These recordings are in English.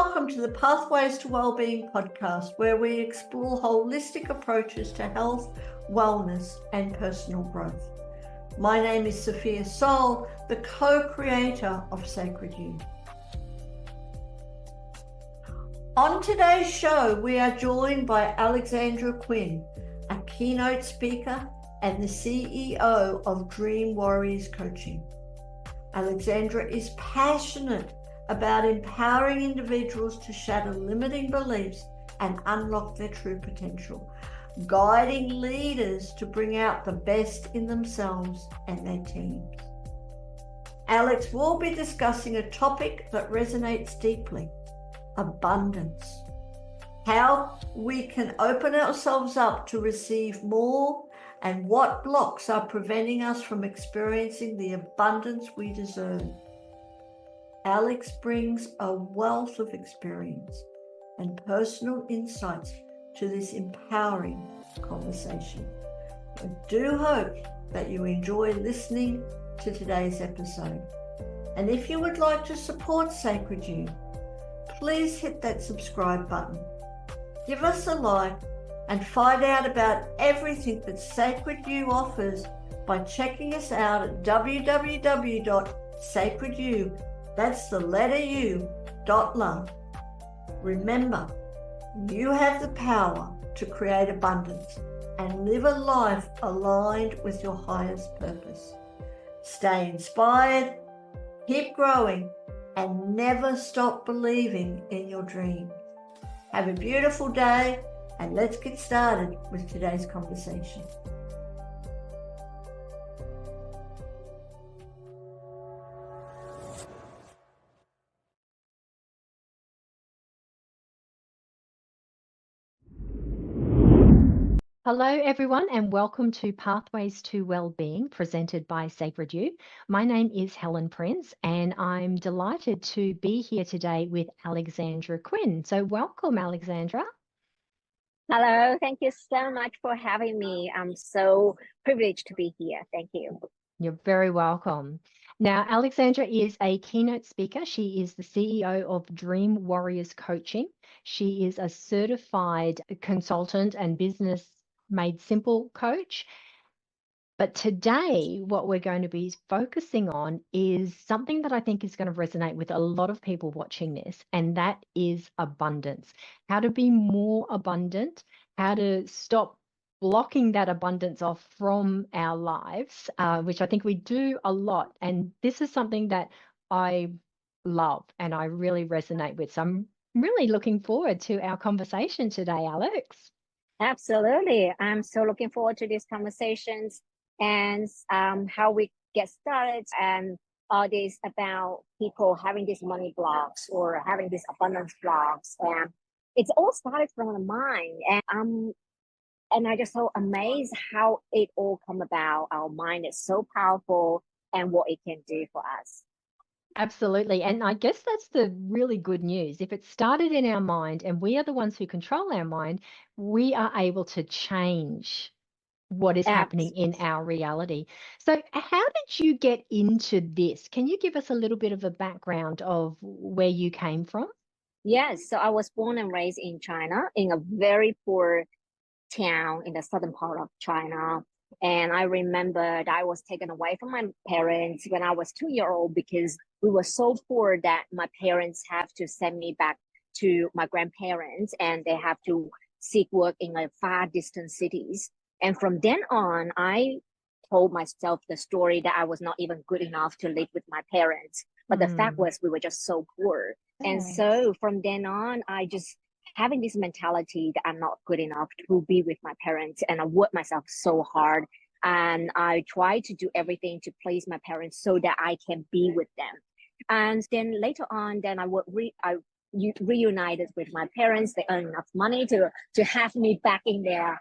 Welcome to the Pathways to Wellbeing podcast, where we explore holistic approaches to health, wellness, and personal growth. My name is Sophia Sol, the co-creator of Sacred You. On today's show, we are joined by Alexandra Quinn, a keynote speaker and the CEO of Dream Warriors Coaching. Alexandra is passionate about empowering individuals to shatter limiting beliefs and unlock their true potential, guiding leaders to bring out the best in themselves and their teams. Alex will be discussing a topic that resonates deeply: abundance. How we can open ourselves up to receive more, and what blocks are preventing us from experiencing the abundance we deserve. Alex brings a wealth of experience and personal insights to this empowering conversation. I do hope that you enjoy listening to today's episode. And if you would like to support Sacred You, please hit that subscribe button. Give us a like and find out about everything that Sacred You offers by checking us out at www.sacredyou.com. That's the letter U.love. Remember, you have the power to create abundance and live a life aligned with your highest purpose. Stay inspired, keep growing, and never stop believing in your dreams. Have a beautiful day, and let's get started with today's conversation. Hello, everyone, and welcome to Pathways to Wellbeing, presented by Sacred You. My name is Helen Prince, and I'm delighted to be here today with Alexandra Quinn. So welcome, Alexandra. Hello, thank you so much for having me. I'm so privileged to be here. Thank you. You're very welcome. Now, Alexandra is a keynote speaker. She is the CEO of Dream Warriors Coaching. She is a certified consultant and business made simple coach. But today, what we're going to be focusing on is something that I think is going to resonate with a lot of people watching this, and that is abundance. How to be more abundant, how to stop blocking that abundance off from our lives, which I think we do a lot. And this is something that I love and I really resonate with. So I'm really looking forward to our conversation today, Alex. Absolutely. I'm so looking forward to these conversations and how we get started, and all this about people having these money blocks or having these abundance blocks. And it's all started from the mind. And I just so amazed how it all come about. Our mind is so powerful and what it can do for us. Absolutely. And I guess that's the really good news. If it started in our mind and we are the ones who control our mind, we are able to change what is happening in our reality. So how did you get into this? Can you give us a little bit of a background of where you came from? Yes. So I was born and raised in China, in a very poor town in the southern part of China. And I remember that I was taken away from my parents when I was 2 years old because we were so poor that my parents have to send me back to my grandparents, and they have to seek work in like far distant cities. And from then on, I told myself the story that I was not even good enough to live with my parents. But the fact was we were just so poor. And so from then on, I just having this mentality that I'm not good enough to be with my parents, and I work myself so hard, and I try to do everything to please my parents so that I can be with them. And then later on, then I reunited with my parents. They earn enough money to have me back in their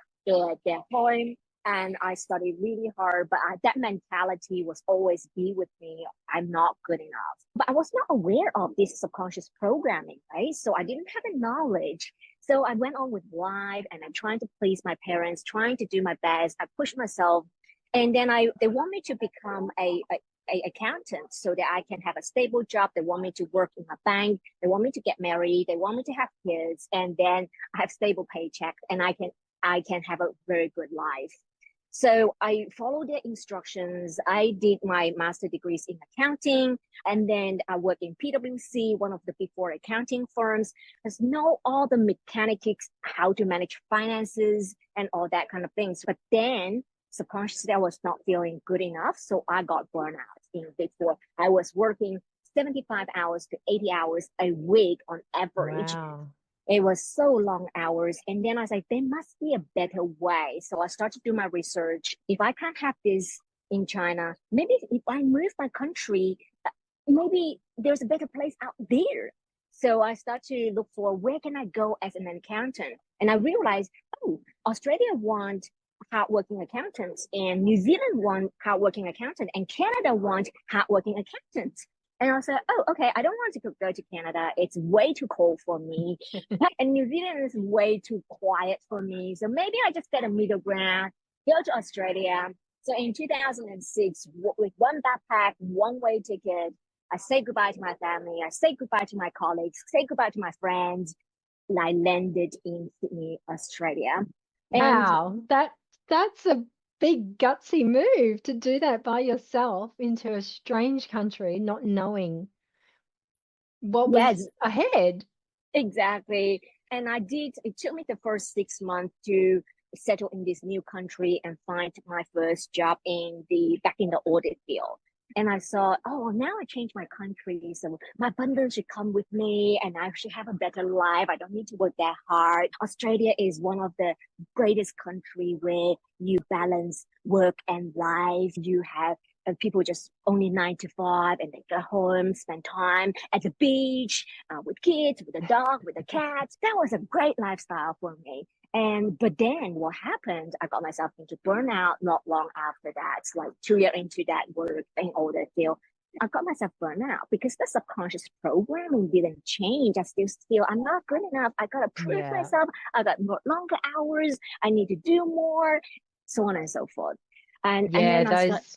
home. And I studied really hard, but that mentality was always be with me. I'm not good enough. But I was not aware of this subconscious programming, right? So I didn't have the knowledge. So I went on with life, and I'm trying to please my parents, trying to do my best. I pushed myself. And then they want me to become a an accountant so that I can have a stable job. They want me to work in a bank. They want me to get married. They want me to have kids, and then I have stable paycheck, and I can have a very good life. So I followed their instructions. I did my master degrees in accounting, and then I worked in PwC, one of the big four accounting firms. I know all the mechanics, how to manage finances and all that kind of things. But then subconsciously, I was not feeling good enough. So I got burnout in big four. I was working 75 hours to 80 hours a week on average. Wow. It was so long hours. And then I was like, there must be a better way. So I started to do my research. If I can't have this in China, maybe if I move my country, maybe there's a better place out there. So I started to look for where can I go as an accountant? And I realized, oh, Australia want hardworking accountants, and New Zealand want hardworking accountants, and Canada want hardworking accountants. And I was like, oh, okay, I don't want to go to Canada. It's way too cold for me. And New Zealand is way too quiet for me. So maybe I just get a middle ground, go to Australia. So in 2006, with one backpack, one-way ticket, I say goodbye to my family. I say goodbye to my colleagues, say goodbye to my friends. And I landed in Sydney, Australia. Wow, that's a big gutsy move to do that by yourself into a strange country, not knowing what was ahead. Exactly. And it took me the first 6 months to settle in this new country and find my first job back in the audit field. And I saw, oh, now I changed my country. So my abundance should come with me and I should have a better life. I don't need to work that hard. Australia is one of the greatest country where you balance work and life. You have people just only 9 to 5 and they go home, spend time at the beach with kids, with a dog, with a cat. That was a great lifestyle for me. But then what happened, I got myself into burnout not long after that, like 2 years into that work in audit field. I got myself burned out because the subconscious programming didn't change. I still feel I'm not good enough. I got to prove myself. I got more longer hours. I need to do more, so on and so forth. And then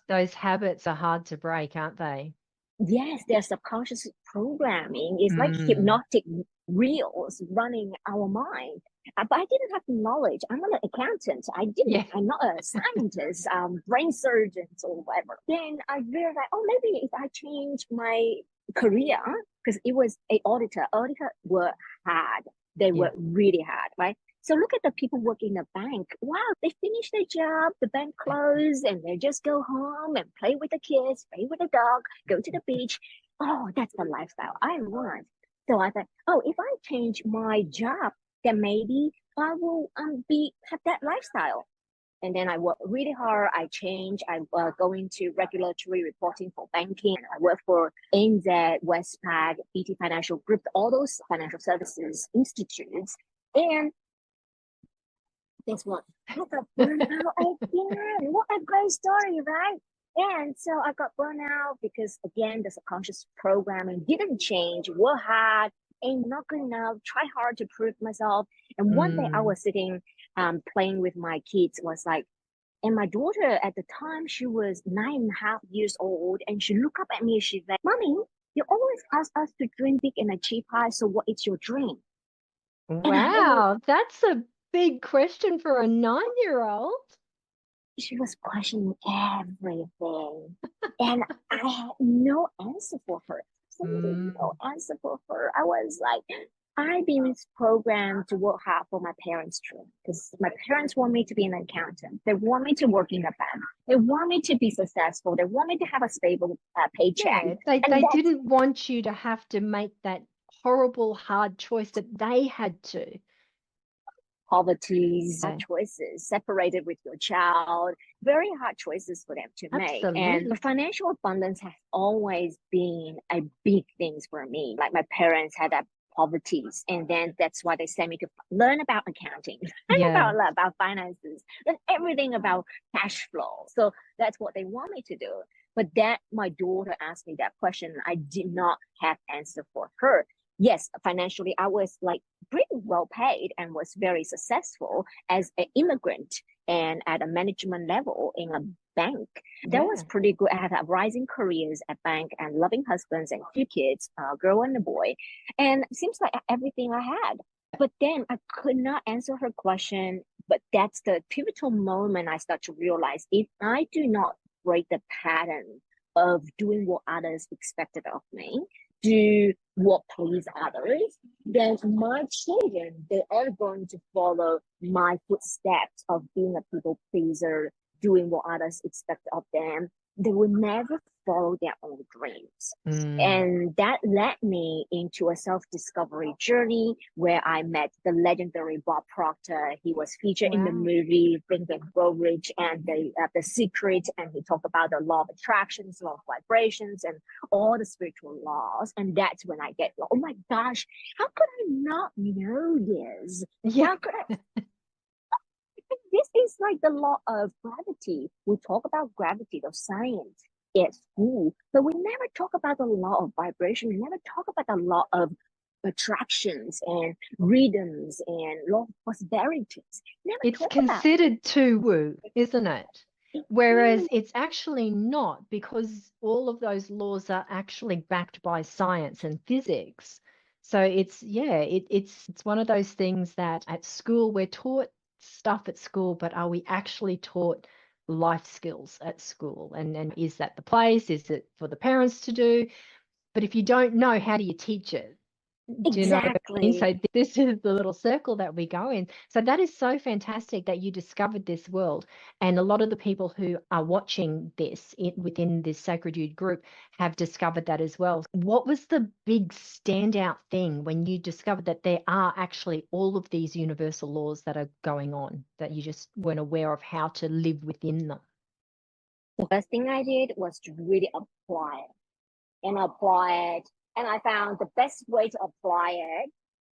those habits are hard to break, aren't they? Yes, their subconscious programming is like hypnotic reels running our mind. But I didn't have the knowledge. I'm not an accountant. I'm not a scientist, brain surgeon or whatever. Then I realized, oh, maybe if I change my career, because it was an auditor. Auditors were hard. They were really hard, right? So look at the people working in the bank. Wow, they finish their job, the bank closed, and they just go home and play with the kids, play with the dog, go to the beach. Oh, that's the lifestyle I want. So I thought, oh, if I change my job, then maybe I will have that lifestyle. And then I work really hard. I go into regulatory reporting for banking. I work for ANZ, Westpac, BT Financial Group, all those financial services institutes. And guess what? I got burned out again. What a great story, right? And so I got burned out because, again, the subconscious programming didn't change. Work hard, ain't not good enough, try hard to prove myself. And one day I was sitting playing with my kids, was like, and my daughter at the time, she was 9.5 years old, and she looked up at me, she's like, Mommy, you always ask us to dream big and achieve high, so what is your dream? Wow, that's a big question for a 9-year-old. She was questioning everything, and I had no answer for her. No answer for her. I was like, I've been programmed to work hard for my parents' dream, because my parents want me to be an accountant. They want me to work in a bank. They want me to be successful. They want me to have a stable paycheck. Yeah, they didn't want you to have to make that horrible, hard choice that they had to. Poverties, choices, separated with your child, very hard choices for them to make. And the financial abundance has always been a big thing for me. Like my parents had that poverties, and then that's why they sent me to learn about accounting, about finances, and everything about cash flow. So that's what they want me to do. But that my daughter asked me that question, I did not have answer for her. Yes, financially, I was like pretty well paid and was very successful as an immigrant and at a management level in a bank. That was pretty good. I had a rising careers at bank and loving husbands and 2 kids, a girl and a boy. And it seems like everything I had. But then I could not answer her question. But that's the pivotal moment I start to realize if I do not break the pattern of doing what others expected of me, do what please others, then my children, they are going to follow my footsteps of being a people pleaser, doing what others expect of them. They will never follow their own dreams. And that led me into a self-discovery journey where I met the legendary Bob Proctor. He was featured in the movie Think and Grow Rich and the Secret, and he talked about the law of attractions, law of vibrations, and all the spiritual laws. And that's when I get, oh my gosh, how could I not know this? How could I? This is like the law of gravity. We talk about gravity, the science at school, but we never talk about the law of vibration. We never talk about the law of attractions and rhythms and law of prosperities. It's considered too woo, isn't it? Whereas it's actually not, because all of those laws are actually backed by science and physics. So it's one of those things that at school we're taught stuff at school, but are we actually taught life skills at school? And is that the place? Is it for the parents to do? But if you don't know, how do you teach it? Do you know what I mean? So this is the little circle that we go in. So that is so fantastic that you discovered this world. And a lot of the people who are watching this within this Sacred Youth group have discovered that as well. What was the big standout thing when you discovered that there are actually all of these universal laws that are going on, that you just weren't aware of how to live within them? The first thing I did was to really apply it. And I found the best way to apply it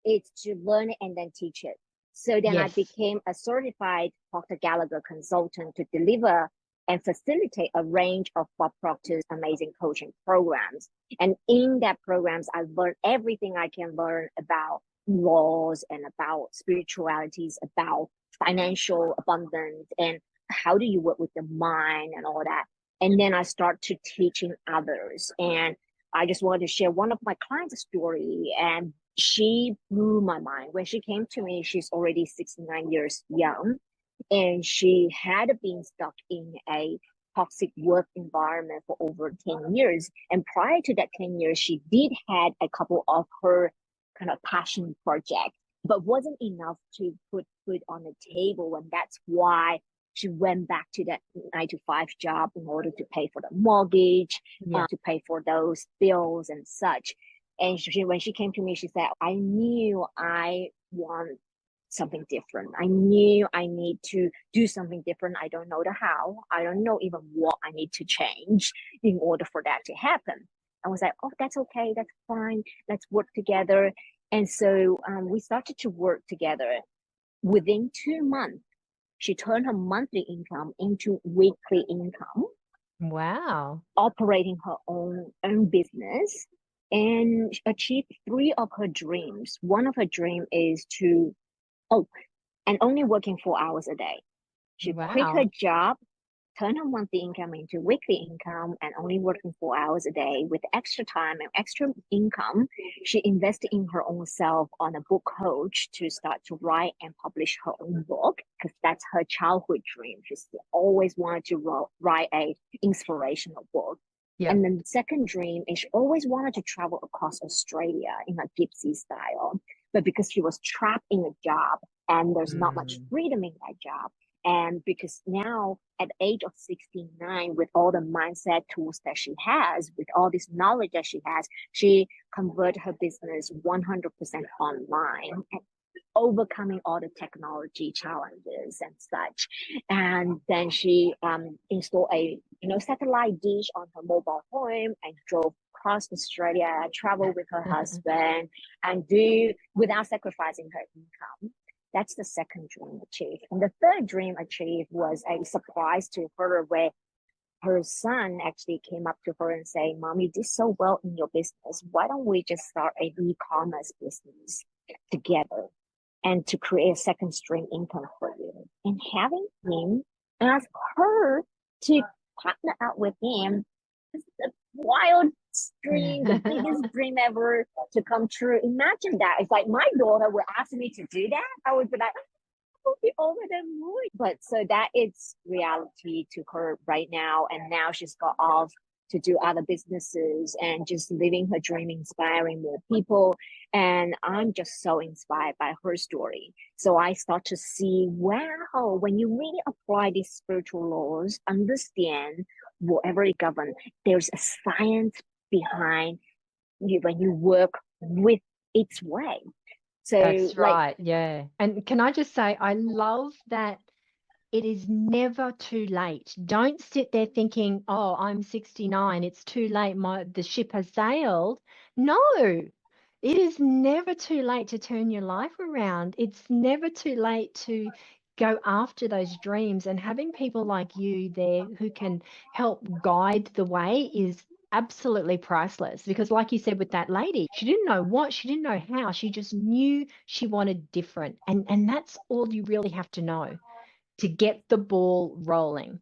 is to learn it and then teach it. So then I became a certified Proctor Gallagher consultant to deliver and facilitate a range of Bob Proctor's amazing coaching programs. And in that programs, I learned everything I can learn about laws and about spiritualities, about financial abundance, and how do you work with the mind and all that. And then I start to teaching others. And I just wanted to share one of my clients' story, and she blew my mind. When she came to me, she's already 69 years young, and she had been stuck in a toxic work environment for over 10 years. And prior to that 10 years, she did had a couple of her kind of passion projects, but wasn't enough to put food on the table. And that's why she went back to that 9-to-5 job in order to pay for the mortgage, to pay for those bills and such. And when she came to me, she said, I knew I want something different. I knew I need to do something different. I don't know the how. I don't know even what I need to change in order for that to happen. I was like, oh, that's okay. That's fine. Let's work together. And so we started to work together. Within 2 months, she turned her monthly income into weekly income. Wow. Operating her own business and achieved 3 of her dreams. One of her dreams is and only working 4 hours a day. She quit her job, turned her monthly income into weekly income, and only working 4 hours a day with extra time and extra income. She invested in her own self on a book coach to start to write and publish her own book, because that's her childhood dream. She always wanted to write a inspirational book. Yep. And then the second dream is she always wanted to travel across Australia in a gypsy style. But because she was trapped in a job and there's not much freedom in that job, and because now at the age of 69, with all the mindset tools that she has, with all this knowledge that she has, she converted her business 100% online and overcoming all the technology challenges and such. And then she installed a satellite dish on her mobile home and drove across Australia, traveled with her husband, and do without sacrificing her income. That's the second dream achieved. And the third dream achieved was a surprise to her, where her son actually came up to her and said, Mom, you did so well in your business. Why don't we just start an e-commerce business together and to create a second stream income for you? And having him ask her to partner up with him. It's the wild dream, the biggest dream ever to come true. Imagine that. It's like my daughter would ask me to do that. I would be like, will be over the moon. But so that is reality to her right now. And now she's got off to do other businesses and just living her dream, inspiring more people. And I'm just so inspired by her story. So I start to see, wow, when you really apply these spiritual laws, understand whatever it governs, there's a science behind you when you work with its way. So That's like, right. Yeah. And can I just say, I love that it is never too late. Don't sit there thinking, oh, I'm 69, it's too late, the ship has sailed. No, it is never too late to turn your life around. It's never too late to go after those dreams, and having people like you there who can help guide the way is absolutely priceless. Because like you said with that lady, she didn't know what, she didn't know how, she just knew she wanted different. And that's all you really have to know to get the ball rolling.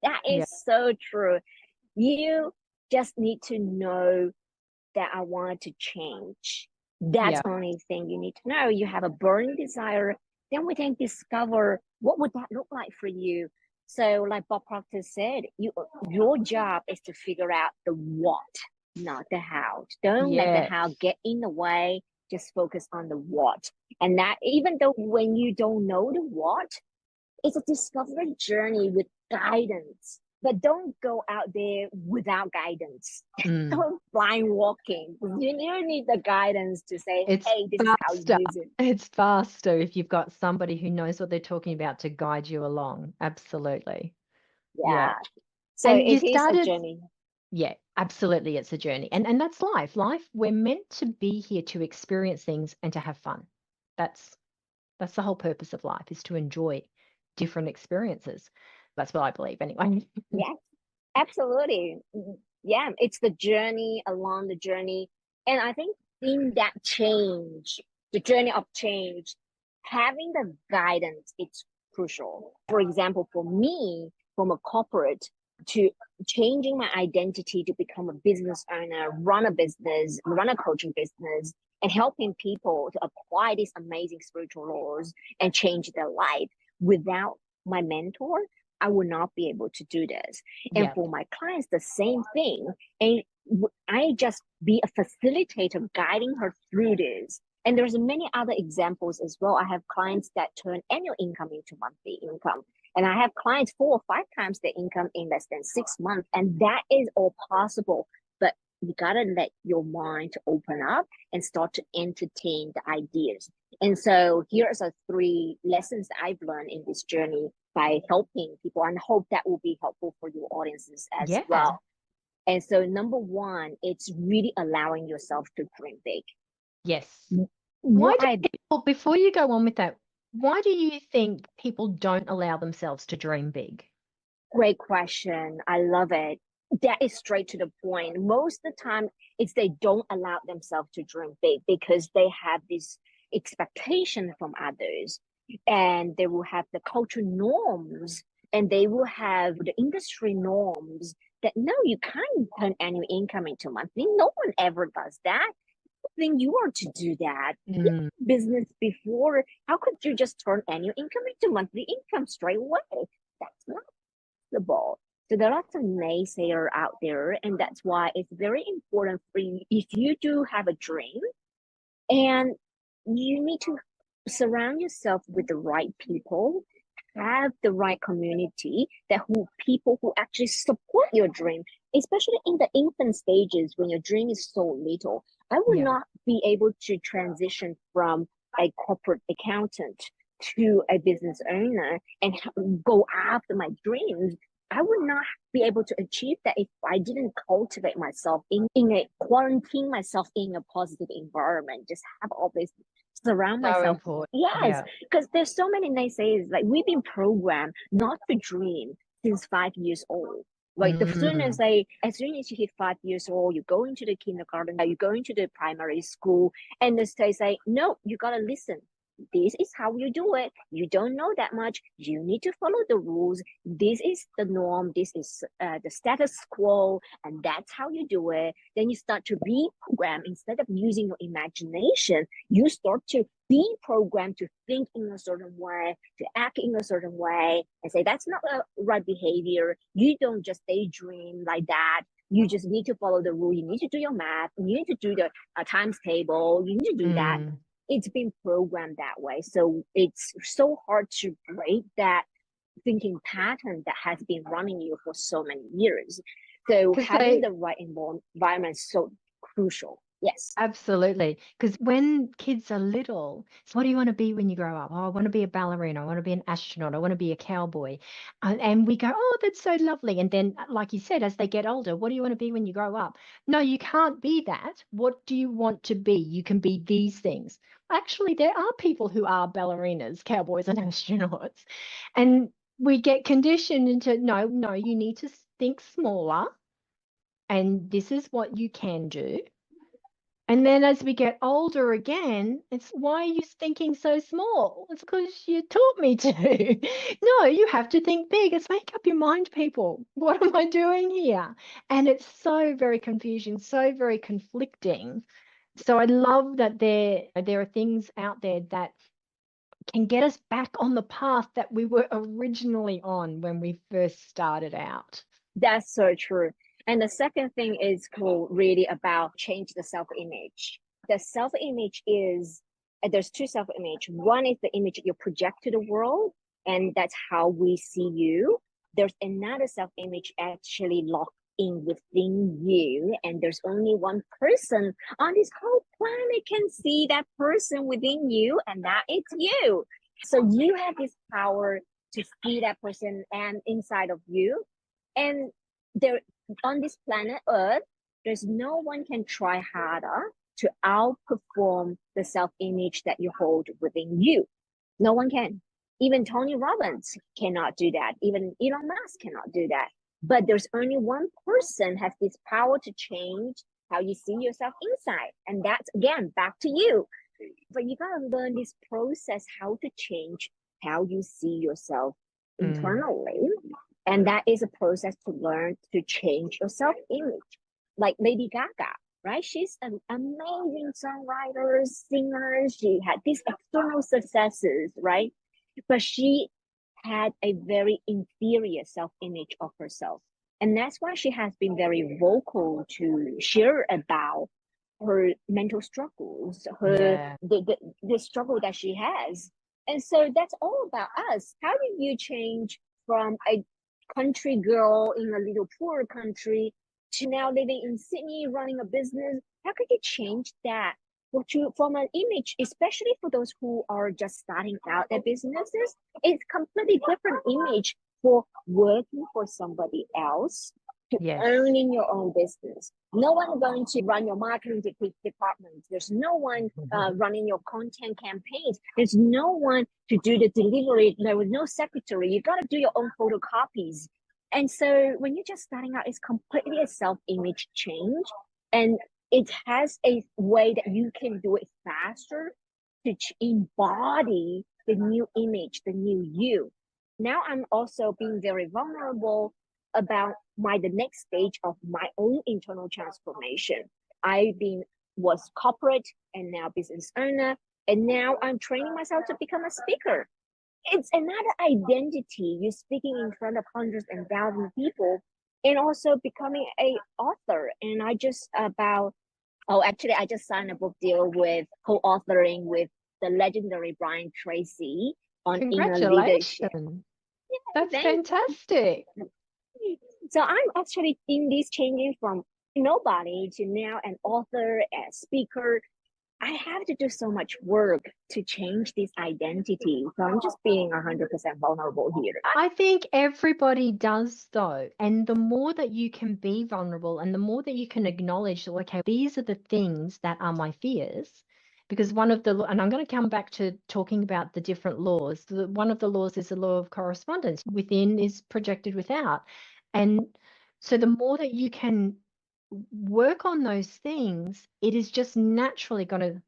that is Yeah. so true. You just need to know that I wanted to change. That's Yeah. the only thing you need to know. You have a burning desire, then we can discover what would that look like for you. So, like Bob Proctor said, your job is to figure out the what, not the how. Don't let the Yeah. how get in the way. Just focus on the what. And that, even though when you don't know the what, it's a discovery journey with guidance. But don't go out there without guidance. Don't blind walking. You need the guidance to say, It's hey, this is how you faster. use it. It's faster if you've got somebody who knows what they're talking about to guide you along. Absolutely. Yeah. Yeah. So And you it is a started, journey. yeah, absolutely. It's a journey. And that's life. Life, we're meant to be here to experience things and to have fun. That's the whole purpose of life, is to enjoy different experiences. That's what I believe anyway. Yes, absolutely. Yeah, it's the journey along the journey. And I think in that change, the journey of change, having the guidance, it's crucial. For example, for me, from a corporate to changing my identity to become a business owner, run a business, run a coaching business, and helping people to apply these amazing spiritual laws and change their life without my mentor, I would not be able to do this. And Yeah. for my clients, the same thing. And I just be a facilitator guiding her through this. And there's many other examples as well. I have clients that turn annual income into monthly income. And I have clients 4 or 5 times their income in less than 6 months. And that is all possible. But you gotta let your mind open up and start to entertain the ideas. And so here's a 3 lessons that I've learned in this journey by helping people, and hope that will be helpful for your audiences as Yeah. well. And so number 1, it's really allowing yourself to dream big. Yes. What Before you go on with that, why do you think people don't allow themselves to dream big? Great question. I love it. That is straight to the point. Most of the time, it's they don't allow themselves to dream big because they have this expectation from others, and they will have the cultural norms, and they will have the industry norms that no, you can't turn annual income into monthly. No one ever does that. Then you are to do that. Business before, how could you just turn annual income into monthly income straight away? That's not possible. So there are lots of naysayers out there, and that's why it's very important for you, if you do have a dream, and you need to surround yourself with the right people, have the right community, people who actually support your dream, especially in the infant stages when your dream is so little. I would not be able to transition from a corporate accountant to a business owner and go after my dreams. I would not be able to achieve that if I didn't cultivate myself quarantine myself in a positive environment, just have all this, surround myself. Important. Yes, because there's so many naysayers. Like, we've been programmed not to dream since 5 years old. Like, as soon as you hit 5 years old, you go into the kindergarten, you go into the primary school, and they say, no, you gotta listen. this is how you do it. You don't know that much. You need to follow the rules. This is the norm. This is the status quo, and that's how you do it. Then you start to reprogram. Instead of using your imagination, you start to be programmed to think in a certain way, to act in a certain way, and say that's not the right behavior. You don't just daydream like that. You just need to follow the rule. You need to do your math. You need to do the times table. You need to do that. It's been programmed that way. So it's so hard to break that thinking pattern that has been running you for so many years. So having the right environment is so crucial. Yes. Absolutely. Because when kids are little, so what do you want to be when you grow up? Oh, I want to be a ballerina. I want to be an astronaut. I want to be a cowboy. And we go, oh, that's so lovely. And then, like you said, as they get older, what do you want to be when you grow up? No, you can't be that. What do you want to be? You can be these things. Actually, there are people who are ballerinas, cowboys, and astronauts. And we get conditioned into, no, you need to think smaller. And this is what you can do. And then as we get older again, it's why are you thinking so small? It's because you taught me to. No, you have to think big. It's make up your mind, people. What am I doing here? And it's so very confusing, so very conflicting. So I love that there are things out there that can get us back on the path that we were originally on when we first started out. That's so true. And the second thing is really about change the self-image. The self-image is, there's two self-image. One is the image you project to the world, and that's how we see you. There's another self-image actually locked in within you, and there's only one person on this whole planet can see that person within you, and that is you. So you have this power to see that person and inside of you. And there on this planet Earth, there's no one can try harder to outperform the self-image that you hold within you. No one can. Even Tony Robbins cannot do that. Even Elon Musk cannot do that. But there's only one person has this power to change how you see yourself inside. And that's, again, back to you. But you got to learn this process, how to change how you see yourself internally. And that is a process to learn to change your self-image. Like Lady Gaga, right? She's an amazing songwriter, singer. She had these external successes, right? But she had a very inferior self-image of herself. And that's why she has been very vocal to share about her mental struggles, the struggle that she has. And so that's all about us. How do you change from a country girl in a little poor country to now living in Sydney, running a business? How could you change that from an image, especially for those who are just starting out their businesses? It's completely different image for working for somebody else to owning your own business. No one is going to run your marketing department. There's no one running your content campaigns. There's no one to do the delivery. There was no secretary. You got to do your own photocopies. And so when you're just starting out, it's completely a self-image change. And it has a way that you can do it faster to embody the new image, the new you. Now I'm also being very vulnerable about the next stage of my own internal transformation. Was corporate and now business owner, and now I'm training myself to become a speaker. It's another identity. You're speaking in front of hundreds and thousands of people, and also becoming an author. And I just signed a book deal with co-authoring with the legendary Brian Tracy on inner leadership. That's fantastic. So I'm actually in this changing from nobody to now an author, a speaker. I have to do so much work to change this identity. So I'm just being 100% vulnerable here. I think everybody does, though. And the more that you can be vulnerable and the more that you can acknowledge, okay, these are the things that are my fears. Because and I'm going to come back to talking about the different laws. One of the laws is the law of correspondence. Within is projected without. And so the more that you can work on those things, it is just naturally going to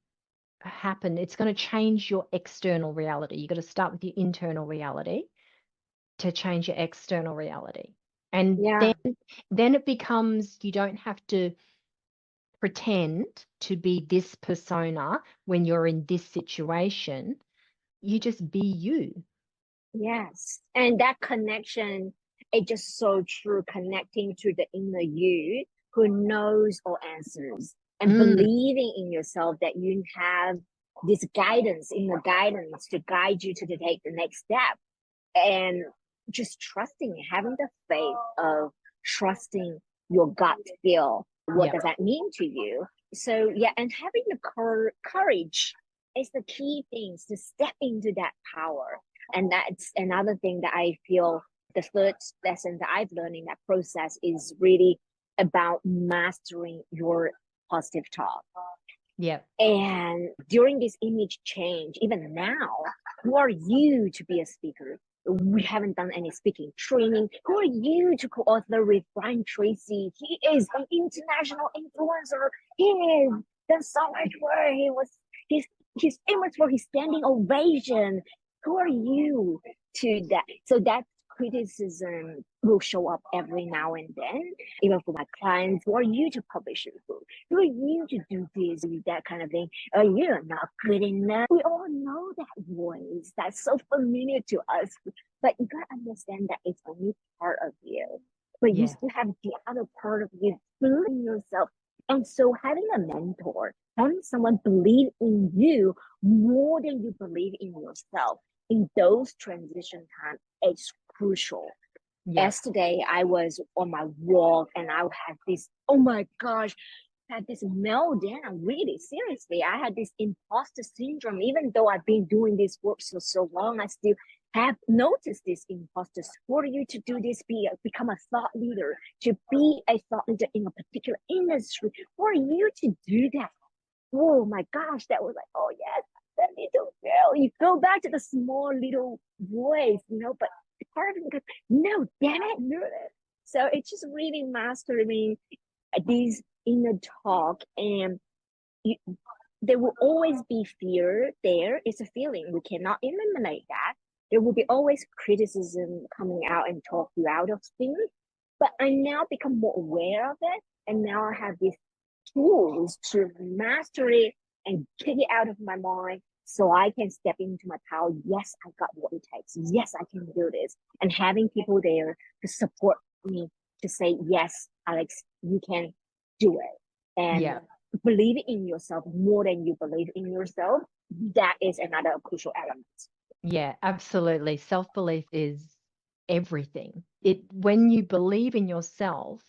happen. It's going to change your external reality. You've got to start with your internal reality to change your external reality. And Yeah. then it becomes, you don't have to pretend to be this persona when you're in this situation. You just be you. Yes. And that connection is just so true, connecting to the inner you who knows all answers and believing in yourself that you have this guidance, inner guidance to guide you to take the next step. And just trusting, having the faith of trusting your gut feel. What does that mean to you? So, yeah, and having the courage is the key things to step into that power. And that's another thing that I feel the third lesson that I've learned in that process is really about mastering your positive talk. Yeah. And during this image change, even now, who are you to be a speaker? We haven't done any speaking training. Who are you to co-author with Brian Tracy? He is an international influencer. He has done so much work. He's famous for his standing ovation. Who are you to that? So that criticism will show up every now and then, even for my clients. Who are you to publish your book? Who are you to do this, that kind of thing? Oh, you're not good enough. We all know that voice. That's so familiar to us. But you gotta understand that it's only part of you. But you still have the other part of you, believe in yourself. And so having a mentor, having someone believe in you more than you believe in yourself in those transition times is crucial. Yesterday, I was on my walk and I had this, oh my gosh, had this meltdown. Really, seriously, I had this imposter syndrome. Even though I've been doing this work for so long, I still have noticed this imposter. For you to do this, become a thought leader, to be a thought leader in a particular industry, for you to do that. Oh my gosh, that was like, oh yes, that little girl. You go back to the small little voice, but part of it goes, no, damn it, no. So it's just really mastering these inner talk, and there will always be fear. There is a feeling, we cannot eliminate that. There will be always criticism coming out and talk you out of things, but I now become more aware of it, and now I have these tools to master it and get it out of my mind so I can step into my power. Yes, I got what it takes. Yes, I can do this. And having people there to support me, to say, yes, Alex, you can do it. And believe in yourself more than you believe in yourself. That is another crucial element. Yeah, absolutely. Self-belief is everything. When you believe in yourself,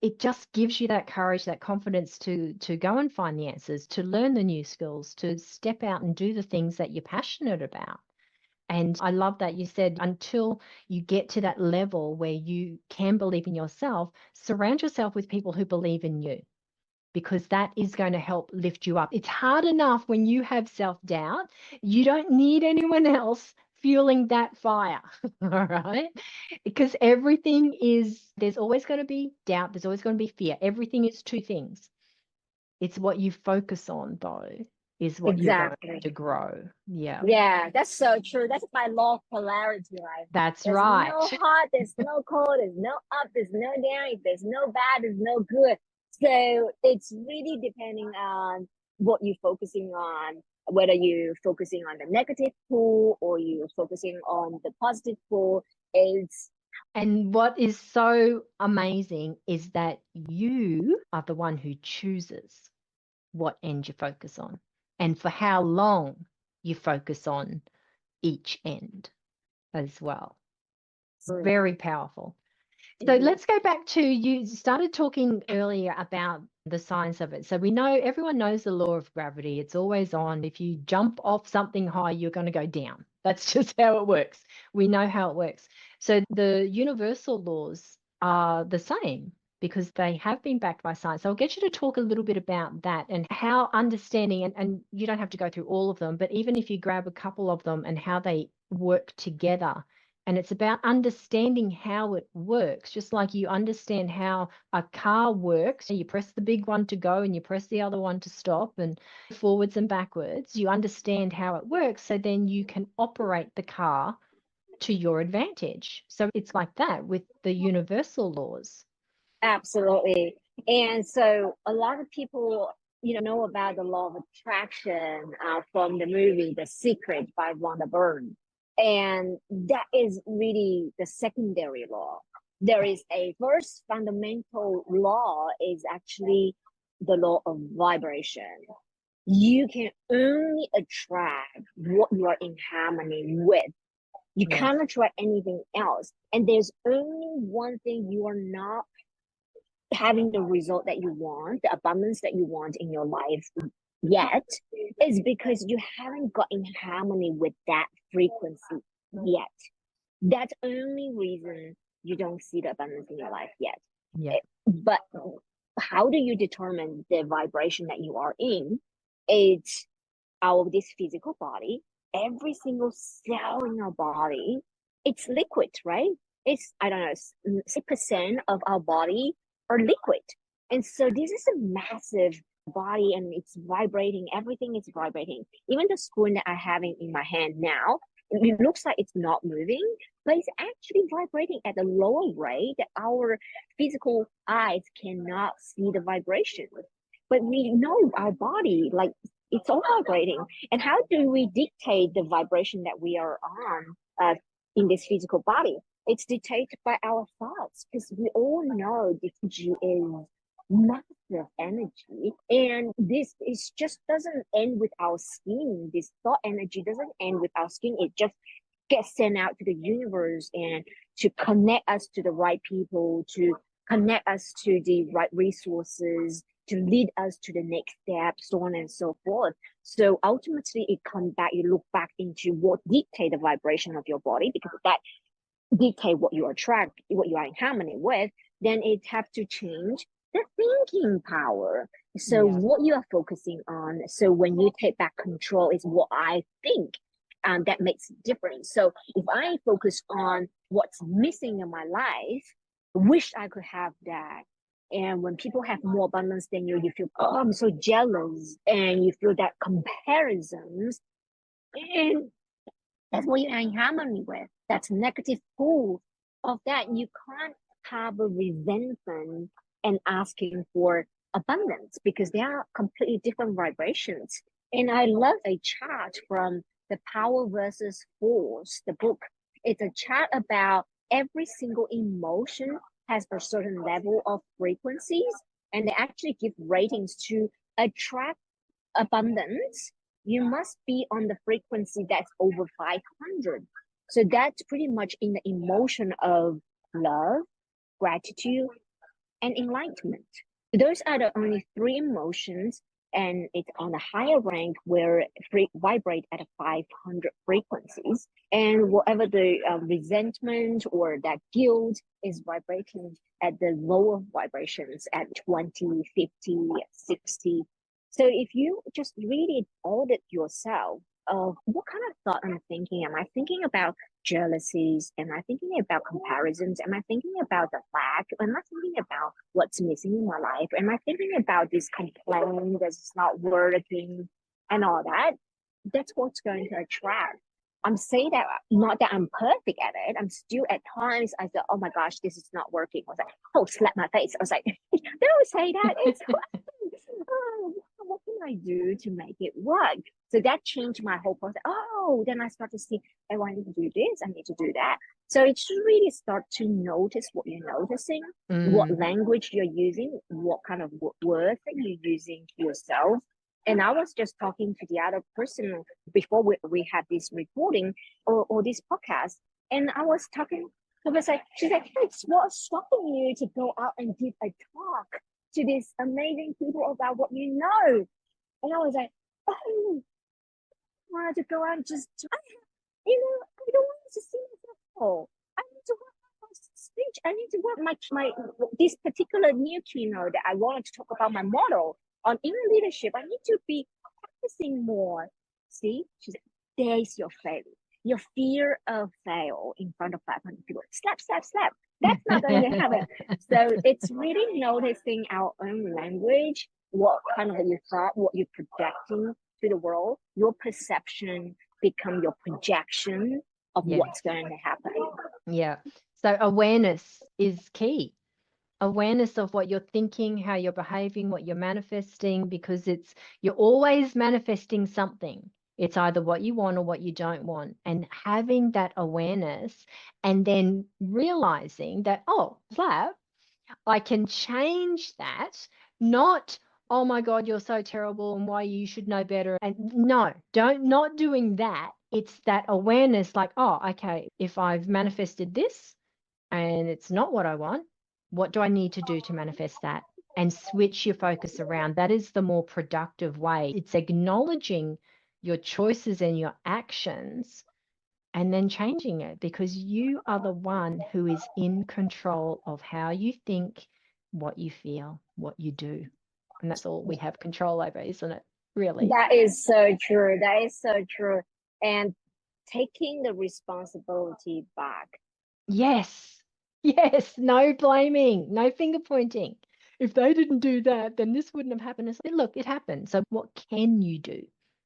it just gives you that courage, that confidence to go and find the answers, to learn the new skills, to step out and do the things that you're passionate about. And I love that you said until you get to that level where you can believe in yourself, surround yourself with people who believe in you, because that is going to help lift you up. It's hard enough when you have self-doubt. You don't need anyone else fueling that fire, all right? Because there's always going to be doubt, there's always going to be fear. Everything is two things. It's what you focus on, though, is what you're going to grow. Yeah. Yeah, that's so true. That's my law of polarity, right? That's there's right. No hot, there's no cold, there's no up, there's no down. If there's no bad, there's no good. So it's really depending on what you're focusing on, whether you're focusing on the negative pool or you're focusing on the positive pool. And what is so amazing is that you are the one who chooses what end you focus on and for how long you focus on each end as well. Very powerful. So let's go back to, you started talking earlier about the science of it. So everyone knows the law of gravity. It's always on. If you jump off something high, you're going to go down. That's just how it works. We know how it works. So the universal laws are the same because they have been backed by science. So I'll get you to talk a little bit about that and how understanding, and you don't have to go through all of them, but even if you grab a couple of them and how they work together And it's about understanding how it works, just like you understand how a car works. You press the big one to go and you press the other one to stop, and forwards and backwards. You understand how it works, so then you can operate the car to your advantage. So it's like that with the universal laws. Absolutely. And so a lot of people, know about the law of attraction from the movie The Secret by Rhonda Byrne. And that is really the secondary law. There is a first fundamental law is actually the law of vibration. You can only attract what you are in harmony with. You Yes. cannot attract anything else. And there's only one thing you are not having the result that you want, the abundance that you want in your life yet, is because you haven't got in harmony with that frequency yet. That's only reason you don't see the abundance in your life yet. Yeah. But how do you determine the vibration that you are in? It's out of this physical body. Every single cell in our body, it's liquid, right? It's, I don't know, 6% of our body are liquid. And so this is a massive body and it's vibrating. Everything is vibrating. Even the spoon that I have in my hand now, it looks like it's not moving, but it's actually vibrating at a lower rate that our physical eyes cannot see the vibration. But we know our body, like, it's all vibrating. And how do we dictate the vibration that we are on in this physical body? It's dictated by our thoughts, because we all know the energy is massive energy, and this is just doesn't end with our skin. This thought energy doesn't end with our skin. It just gets sent out to the universe and to connect us to the right people, to connect us to the right resources, to lead us to the next step, so on and so forth. So ultimately it comes back, you look back into what dictate the vibration of your body, because that dictate what you attract, what you are in harmony with. Then it have to change the thinking power. So what you are focusing on. So when you take back control is what I think. That makes a difference. So if I focus on what's missing in my life, wish I could have that. And when people have more abundance than you feel, oh, I'm so jealous. And you feel that comparisons. And that's what you're in harmony with. That's negative pull of that. You can't have a resentment and asking for abundance, because they are completely different vibrations. And I love a chart from The Power versus Force, the book. It's a chart about every single emotion has a certain level of frequencies, and they actually give ratings to attract abundance. You must be on the frequency that's over 500. So that's pretty much in the emotion of love, gratitude, and enlightenment. Those are the only three emotions, and it's on a higher rank where vibrate at 500 frequencies. And whatever the resentment or that guilt is vibrating at the lower vibrations at 20, 50, 60. So if you just really audit yourself of what kind of thought I'm thinking, am I thinking about jealousies? Am I thinking about comparisons? Am I thinking about the lack? Am I thinking about what's missing in my life? Am I thinking about this complaint that it's not working and all that? That's what's going to attract. I'm saying that not that I'm perfect at it. I'm still at times I thought, oh my gosh, this is not working. I was like, oh, slap my face. I was like, don't say that. It's oh, what can I do to make it work? So that changed my whole process. Oh, then I start to see, oh, I need to do this, I need to do that. So it should really start to notice what you're noticing, what language you're using, what kind of words that you're using to yourself. And I was just talking to the other person before we had this recording or this podcast. And I was talking, I was like, she's like, hey, what's stopping you to go out and give a talk to these amazing people about what you know? And I was like, oh, I wanted to go out and just, I don't want to see myself. I need to work on my speech. I need to work my this particular new keynote that I wanted to talk about my model on inner leadership. I need to be practicing more. See, she's like, there's your failure. your fear of fail in front of 500 people. Slap, slap, slap. That's not going to happen. So it's really noticing our own language, what kind of you thought, what you're projecting to the world, your perception become your projection of what's going to happen. Yeah. So awareness is key. Awareness of what you're thinking, how you're behaving, what you're manifesting, because you're always manifesting something. It's either what you want or what you don't want. And having that awareness and then realizing that, oh, Flap, I can change that, not, oh my God, you're so terrible and why you should know better. And no, not doing that. It's that awareness like, oh, okay, if I've manifested this and it's not what I want, what do I need to do to manifest that? And switch your focus around. That is the more productive way. It's acknowledging your choices and your actions and then changing it, because you are the one who is in control of how you think, what you feel, what you do. And that's all we have control over, isn't it? Really? That is so true. That is so true. And taking the responsibility back. Yes. Yes. No blaming, no finger pointing. If they didn't do that, then this wouldn't have happened. Look, it happened. So what can you do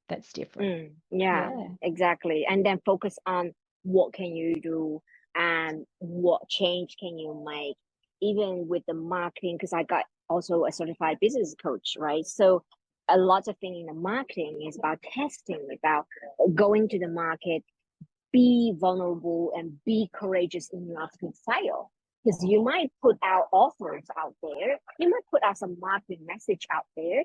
that's different? Yeah, exactly. And then focus on what can you do and what change can you make, even with the marketing, because I got also a certified business coach, right? So a lot of things in the marketing is about testing, about going to the market, be vulnerable and be courageous enough to fail. Because you might put out offers out there, you might put out some marketing message out there,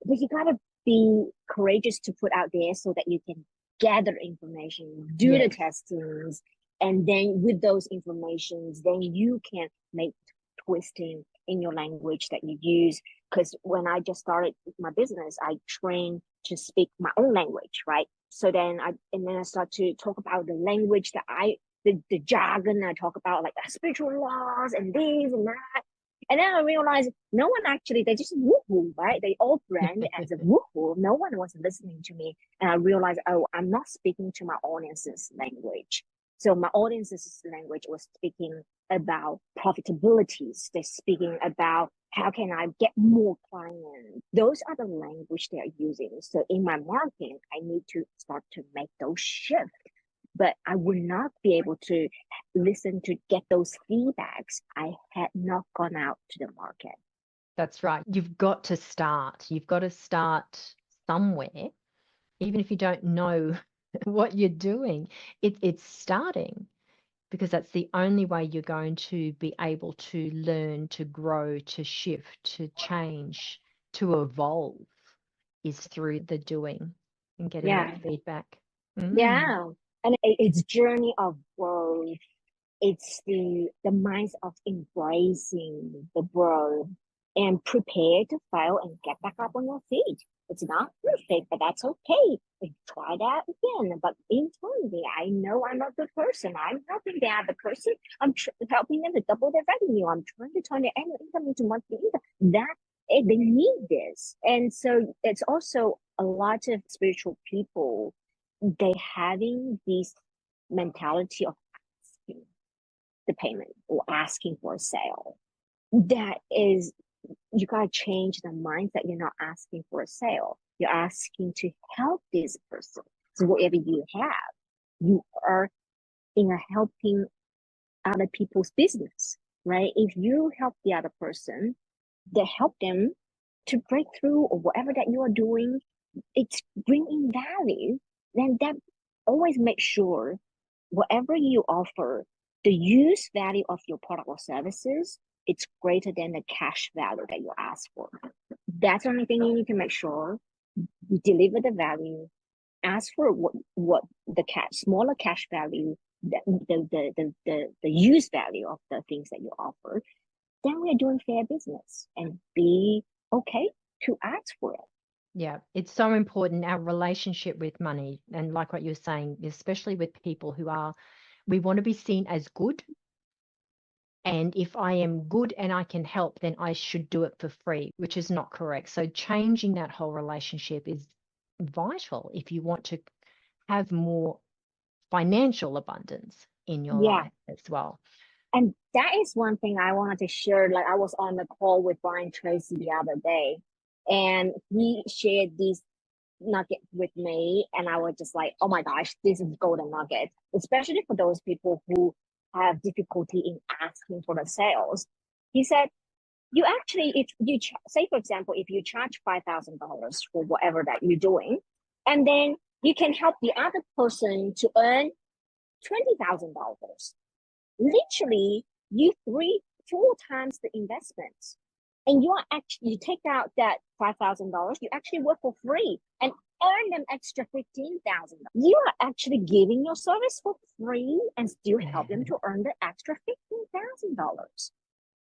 but you gotta be courageous to put out there so that you can gather information, do the testings, and then with those informations, then you can make twisting in your language that you use. Because when I just started my business, I trained to speak my own language, right? So then I start to talk about the language that the jargon I talk about, like spiritual laws and this and that. And then I realized no one actually, they just woohoo, right? They all brand as a woohoo. No one was listening to me. And I realized, oh, I'm not speaking to my audience's language. So my audience's language was speaking about profitabilities. They're speaking about how can I get more clients. Those are the language they are using. So in my marketing, I need to start to make those shifts. But I would not be able to listen to get those feedbacks. I had not gone out to the market. That's right. You've got to start. You've got to start somewhere, even if you don't know what you're doing. It's starting, because that's the only way you're going to be able to learn, to grow, to shift, to change, to evolve, is through the doing and getting that feedback. Yeah. And it's journey of growth. It's the minds of embracing the growth and prepare to fail and get back up on your feet. It's not perfect, but that's okay. We try that again. But internally, I know I'm a good person. I'm helping the other person. I'm helping them to double their revenue. I'm trying to turn their annual income into monthly income. They need this. And so it's also a lot of spiritual people, they having this mentality of asking the payment or asking for a sale. That is, you got to change the mindset. You're not asking for a sale. You're asking to help this person. So whatever you have, you are in a helping other people's business, right? If you help the other person, they help them to break through or whatever that you are doing, it's bringing value, then that always make sure whatever you offer, the use value of your product or services, it's greater than the cash value that you ask for. That's the only thing you need to make sure. You deliver the value, ask for what the smaller cash value, the use value of the things that you offer, then we're doing fair business, and be okay to ask for it. Yeah, it's so important, our relationship with money. And like what you're saying, especially with people we want to be seen as good. And if I am good and I can help, then I should do it for free, which is not correct. So changing that whole relationship is vital if you want to have more financial abundance in your Yeah. life as well. And that is one thing I wanted to share. Like I was on the call with Brian Tracy the other day, and he shared this nugget with me, and I was just like, oh my gosh, this is golden nugget, especially for those people who have difficulty in asking for the sales. He said, you actually, if you say, for example, if you charge $5,000 for whatever that you're doing, and then you can help the other person to earn $20,000. Literally, you 3-4 times the investment, and you take out that $5,000. You actually work for free and earn them extra $15,000. You are actually giving your service for free and still help them to earn the extra $15,000.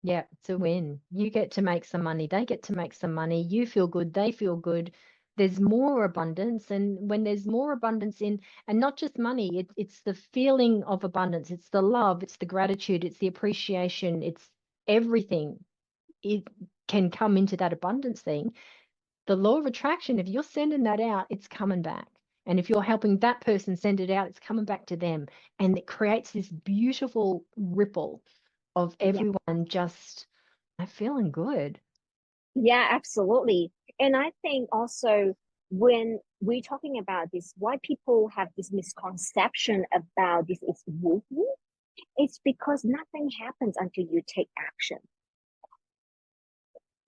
Yeah, it's a win. You get to make some money. They get to make some money. You feel good. They feel good. There's more abundance. And when there's more abundance in, and not just money, it's the feeling of abundance. It's the love. It's the gratitude. It's the appreciation. It's everything. It can come into that abundance thing. The law of attraction, if you're sending that out, it's coming back. And if you're helping that person send it out, it's coming back to them. And it creates this beautiful ripple of everyone just feeling good. Yeah, absolutely. And I think also when we're talking about this, why people have this misconception about this is movement, it's because nothing happens until you take action.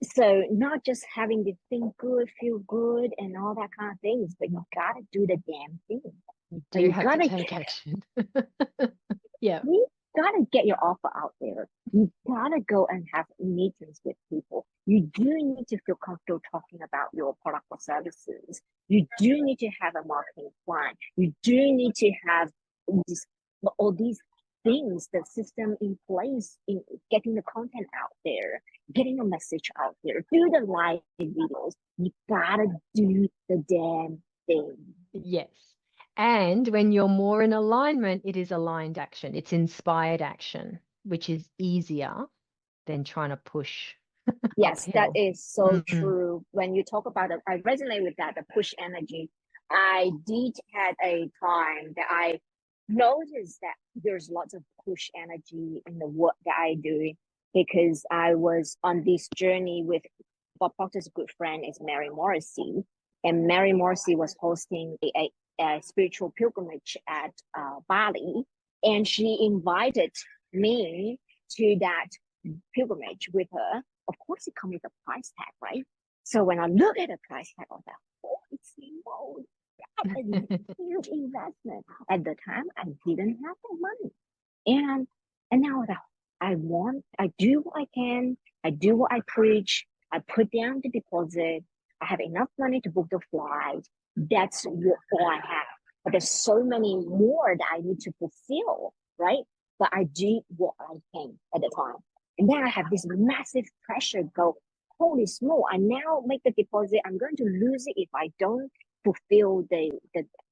So not just having the think good, feel good, and all that kind of things, but you gotta do the damn thing. You do have to take action. Yeah. You gotta get your offer out there. You gotta go and have meetings with people. You do need to feel comfortable talking about your product or services. You do need to have a marketing plan. You do need to have all these things, the system in place in getting the content out there, getting a message out there, do the live videos. You gotta do the damn thing. Yes. And when you're more in alignment, it is aligned action. It's inspired action, which is easier than trying to push. Yes, uphill. that is so true. When you talk about it, I resonate with that, the push energy. I did had a time that I noticed that there's lots of push energy in the work that I do, because I was on this journey with Bob Proctor's good friend is Mary Morrissey, and Mary Morrissey was hosting a spiritual pilgrimage at Bali, and she invited me to that pilgrimage with her. Of course, it comes with a price tag, right? So when I look at the price tag, I was like, holy smokes, that is a huge investment. At the time, I didn't have the money. And now I do what I can, I do what I preach, I put down the deposit, I have enough money to book the flight. That's all I have. But there's so many more that I need to fulfill, right? But I did what I can at the time. And then I have this massive pressure go, holy smoke, I now make the deposit. I'm going to lose it if I don't fulfill the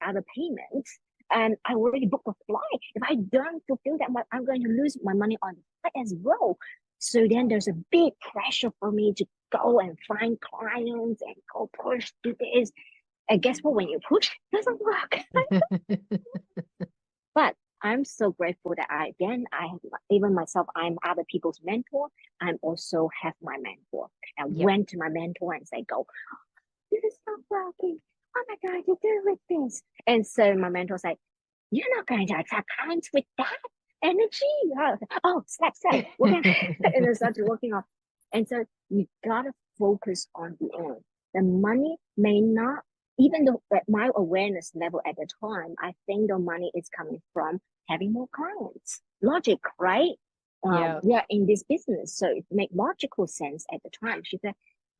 other payments. And I already booked a flight. If I don't fulfill that, I'm going to lose my money on the flight as well. So then there's a big pressure for me to go and find clients and go push, do this. And guess what? When you push, it doesn't work. But I'm so grateful that even myself, I'm other people's mentor. I'm also have my mentor. I went to my mentor and say, go, this is not working. Oh my God, you do with this. And so my mentor said, you're not going to attract clients with that energy. Oh, step. We're gonna and it started working on. And so you gotta focus on the end. The money may not, even though at my awareness level at the time, I think the money is coming from having more clients. Logic, right? We are in this business, so it made logical sense at the time. She said,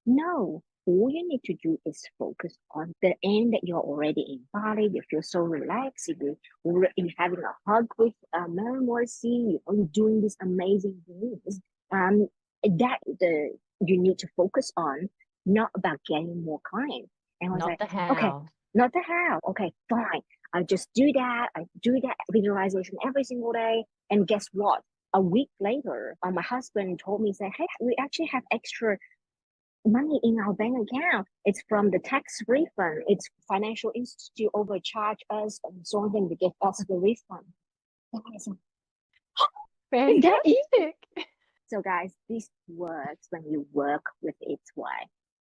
no, all you need to do is focus on the end that you're already in Bali. You feel so relaxed. You're having a hug with Mary Morrissey. You're doing these amazing things. You need to focus on, not about getting more clients. And I was Not like, the how. okay, not the how. Okay, fine. I just do that. I do that visualization every single day. And guess what? A week later, my husband told me, say, hey, we actually have extra money in our bank account. It's from the tax refund. It's financial institute overcharge us and so on, then they give us the refund. And I said, that is Fantastic. so, guys, this works when you work with its way,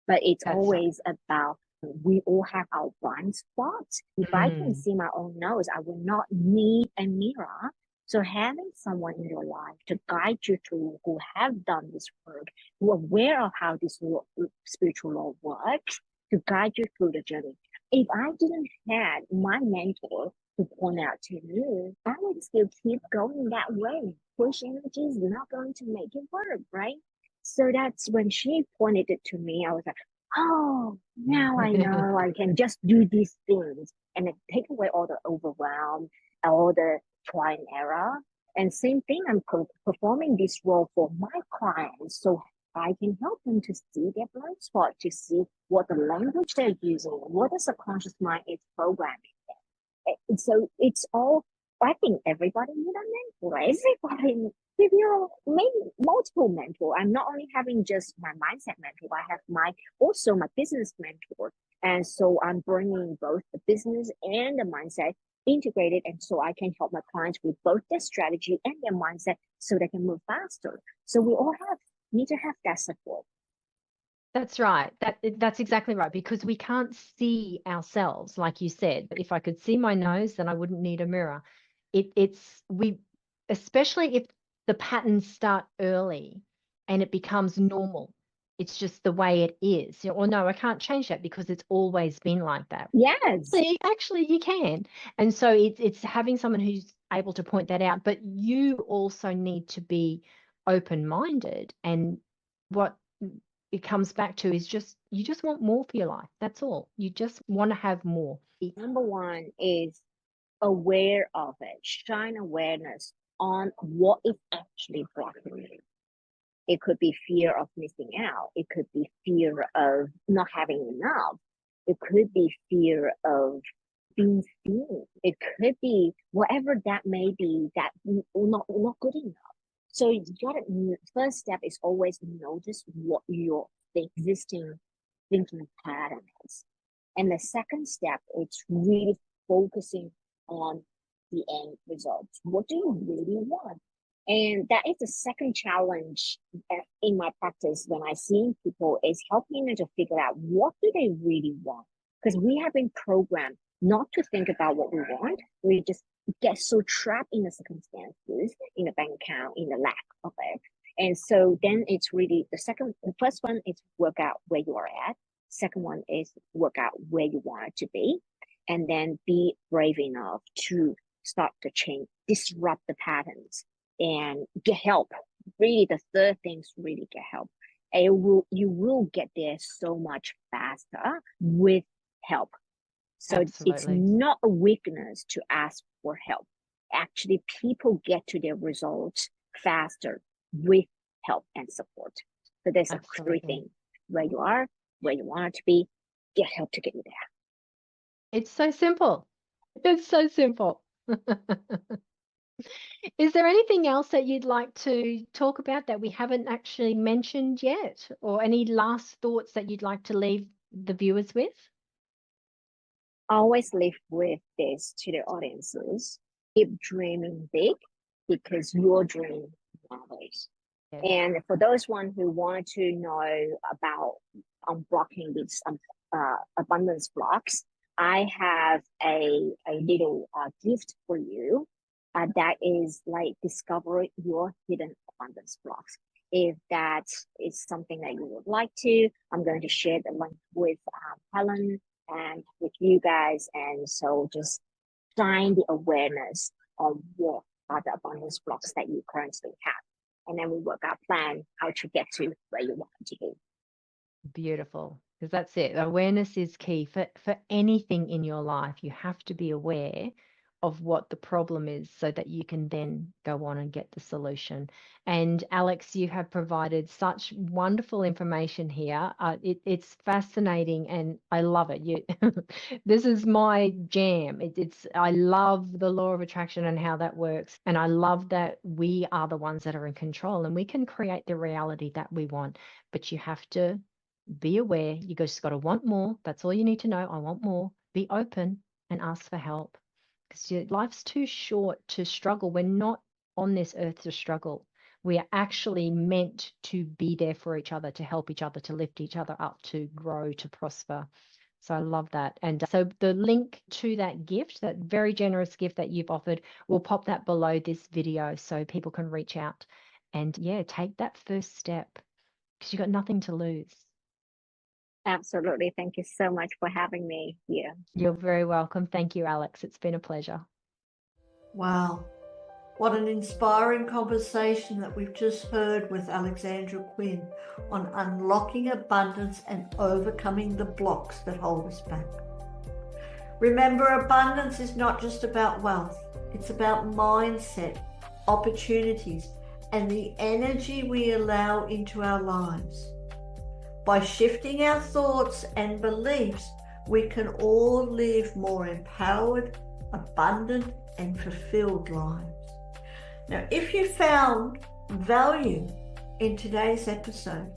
but it's That's right. always about we all have our blind spots. If I can Mm. see my own nose, I will not need a mirror. So, having someone in your life to guide you through who have done this work, who are aware of how this spiritual law works, to guide you through the journey. If I didn't have my mentor to point out to me, I would still keep going that way. Push energy is not going to make it work, right? So that's when she pointed it to me. I was like, oh, now I know I can just do these things and then take away all the overwhelm, all the try and error. And same thing, I'm performing this role for my clients. So I can help them to see their blind spot, to see what the language they're using, what the subconscious mind is programming. So it's all, I think everybody need a mentor. Everybody, if you're maybe multiple mentor, I'm not only having just my mindset mentor, I have also my business mentor. And so I'm bringing both the business and the mindset integrated. And so I can help my clients with both their strategy and their mindset so they can move faster. So we all need to have that support. That's right. That's exactly right, because we can't see ourselves, like you said. If I could see my nose, then I wouldn't need a mirror. Especially if the patterns start early and it becomes normal. It's just the way it is. Or no, I can't change that because it's always been like that. Yes. Actually, you can. And so it's having someone who's able to point that out, but you also need to be open-minded. And what it comes back to is you just want more for your life. That's all. You just want to have more. Number one is aware of it, shine awareness on what is actually blocking you. It could be fear of missing out. It could be fear of not having enough. It could be fear of being seen. It could be whatever that may be that not good enough. So you got to, first step is always notice what your existing thinking pattern is. And the second step is really focusing on the end results. What do you really want? And that is the second challenge in my practice when I see people is helping them to figure out what do they really want. Because we have been programmed not to think about what we want. We just get so trapped in the circumstances, in the bank account, in the lack of it. And so then it's really the first one is work out where you are at. Second one is work out where you want it to be. And then be brave enough to start the change, disrupt the patterns and get help. Really, the third thing is really get help. You will get there so much faster with help. So it's not a weakness to ask for help. Actually, people get to their results faster with help and support. So there's a three things: where you are, where you want it to be, get help to get you there. It's so simple. It's so simple. Is there anything else that you'd like to talk about that we haven't actually mentioned yet, or any last thoughts that you'd like to leave the viewers with? I always leave with this to the audiences: keep dreaming big because your dream matters. Yes. And for those who want to know about unblocking these abundance blocks, I have a little gift for you. That is like discover your hidden abundance blocks. If that is something that you would like to, I'm going to share the link with Helen and with you guys. And so just shine the awareness on what are the abundance blocks that you currently have. And then we work our plan how to get to where you want to be. Beautiful. Because that's it. Awareness is key for anything in your life. You have to be aware of what the problem is so that you can then go on and get the solution. And Alex, you have provided such wonderful information here. It's fascinating and I love it. This is my jam. I love the law of attraction and how that works. And I love that we are the ones that are in control and we can create the reality that we want. But you have to be aware. You just got to want more. That's all you need to know. I want more. Be open and ask for help, because life's too short to struggle. We're not on this earth to struggle. We are actually meant to be there for each other, to help each other, to lift each other up, to grow, to prosper. So I love that. And so the link to that gift, that very generous gift that you've offered, we'll pop that below this video so people can reach out and take that first step, because you've got nothing to lose. Absolutely. Thank you so much for having me here. You're very welcome. Thank you, Alex. It's been a pleasure. Wow. What an inspiring conversation that we've just heard with Alexandra Quinn on unlocking abundance and overcoming the blocks that hold us back. Remember, abundance is not just about wealth. It's about mindset, opportunities, and the energy we allow into our lives. By shifting our thoughts and beliefs, we can all live more empowered, abundant, and fulfilled lives. Now, if you found value in today's episode,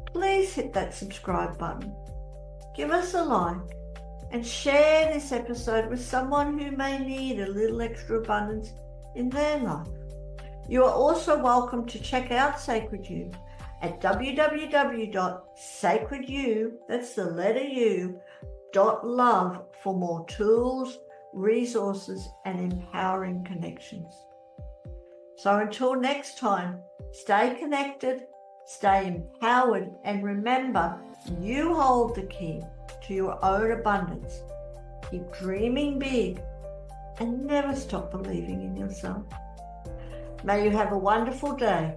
please hit that subscribe button, give us a like, and share this episode with someone who may need a little extra abundance in their life. You are also welcome to check out Sacred You at www.sacredyou, that's the letter U, .love for more tools, resources, and empowering connections. So until next time, stay connected, stay empowered, and remember, you hold the key to your own abundance. Keep dreaming big and never stop believing in yourself. May you have a wonderful day.